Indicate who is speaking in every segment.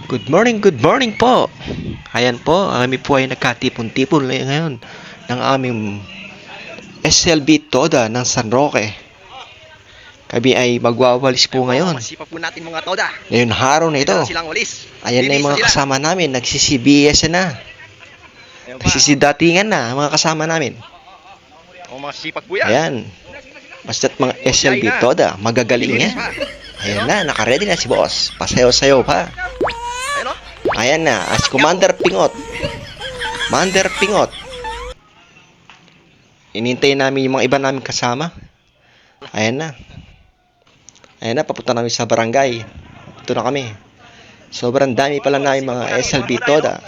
Speaker 1: Good morning po. Ayan po, kami po ay nagkatipon-tipon ngayon ng aming SLB Toda ng San Roque. Kami ay magwawalis po ngayon.
Speaker 2: Masipag po natin mga toda.
Speaker 1: Ngayon haraw na ito.
Speaker 2: Silang walis.
Speaker 1: Ayan na yung mga kasama namin, nagsisibiyas na. Nagsisidatingan na mga kasama namin.
Speaker 2: O mga sipag po yan.
Speaker 1: Ayan. Basta't mga SLB Toda, magagaling yan. Ayan na, nakaredy na si boss. Pasayaw-sayaw pa. Ayan na, as Commander Pingot. Commander Pingot. Inintay namin yung mga iba namin kasama. Ayan na. Ayan na, papunta namin sa barangay. Ito na kami. Sobrang dami pala namin mga SLB Toda.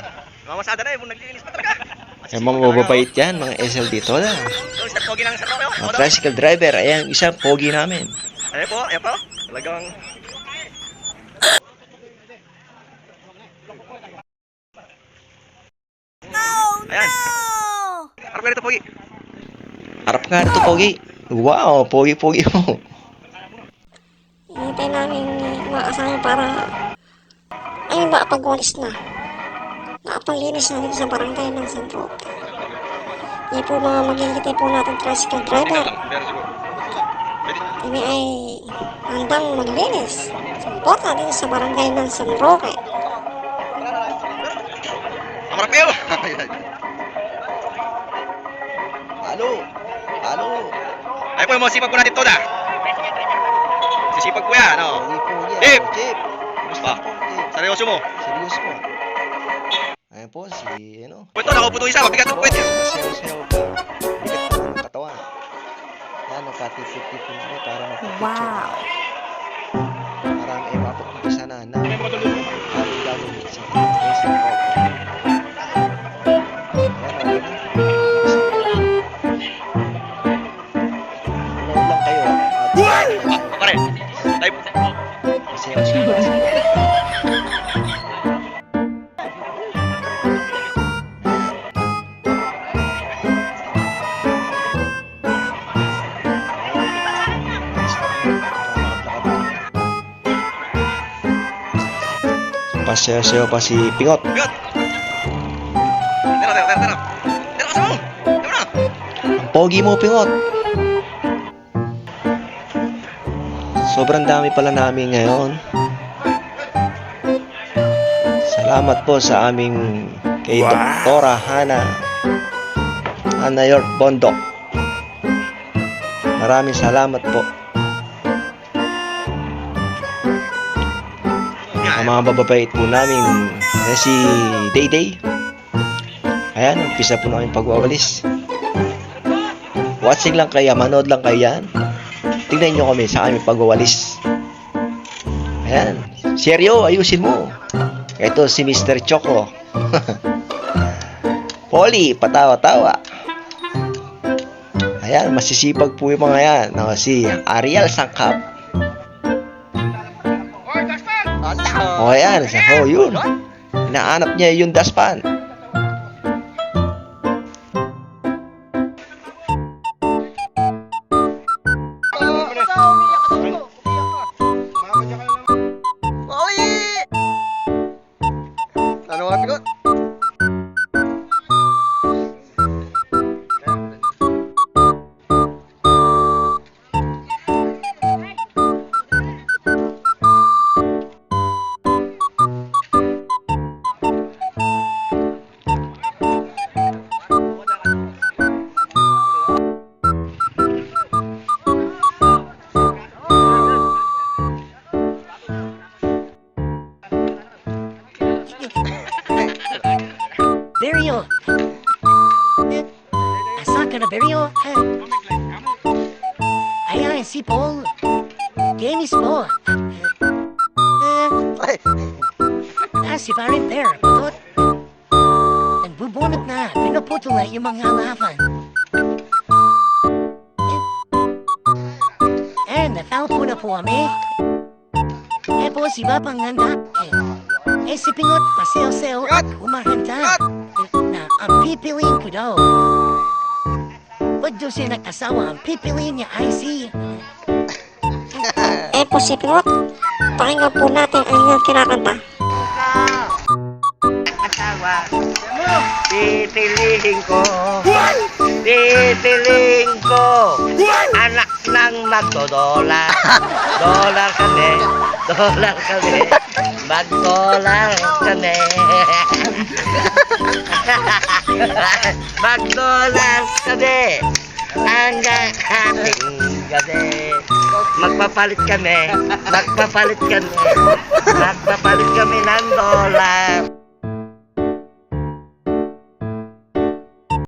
Speaker 2: Mamasada na yung naglilinis pa talaga.
Speaker 1: Yung mga mababait yan, mga SLB Toda. Mga tricycle driver, ayan, isang pogi namin.
Speaker 2: Ayan po. Talagang... Ayan. Harap ka rito, Pogi.
Speaker 1: Harap nga rito, pogi. Wow, pogi-pogi mo.
Speaker 3: Hintay namin mga kasama para ayun ba pag-walis na. Nakapaglinis na dito sa barangay ng San Roque. Yan po mga magigitay po natin tricycle driver. Kami ay handang maglinis. Suporta dito sa barangay ng San Roque.
Speaker 2: Amarap kayo!
Speaker 1: Halo.
Speaker 2: Ay po yung mga sipag po natin toda. Sisipag po yan, no? Dip! Pa, seryoso mo?
Speaker 1: Seryoso mo. Ayan po,
Speaker 2: Ito, nakaupo isa, mabigat ang puwet yun.
Speaker 1: Masayaw-sayaw pa. Bigat pa ng katawan. Yan, nagkatipid-tipid na para magpapicture.
Speaker 3: Wow!
Speaker 1: Para may mapapunta na happy gagawin sa Facebook. Lang kayo.
Speaker 2: Pare, tayo po.
Speaker 1: Pasayaw-sayaw pa si Pingot.
Speaker 2: Bigat! Tara. Tara kasi mo! Tara na!
Speaker 1: Ang pogi mo, Pingot. Sobrang dami pala namin ngayon. Salamat po sa aming kay Doktora Hana York Bondok. Maraming salamat po. Ang mga bababait po namin si Dayday. Ayan, umpisa po namin pagwawalis. Watching lang kaya, manood lang kaya yan. Tingnan nyo kami sa aming pagwawalis. Ayan, seryo, ayusin mo. Ito si Mr. Choco. Polly, patawa-tawa. Ayan, masisipag po yung mga yan. Si Ariel Sangkap. O ayan, yun. Inaanap niya yung daspan.
Speaker 2: Ano nga, Bigot?
Speaker 3: Barrio! Asa ka na, Barrio? Ayan, si Paul. Dennis po. Si Parin Bear, putot. Nagbubunot na, pinuputol na yung mga halaman. Natao po na po kami. Po, si Babang handa. Si Pingot, pasayaw-sayaw at umahanda. Na ang pipiliin ko daw. Wag daw siya nag-asawa, ang pipiliin niya ay si...
Speaker 4: po si Pinot. Pakinggan po natin ang inyong kinakanta. Pipiliin ko anak ng magdodolar. Dolar kami, magdolar kami. Magdolar kami hanggang ating gabi. Magpapalit kami ng dolar.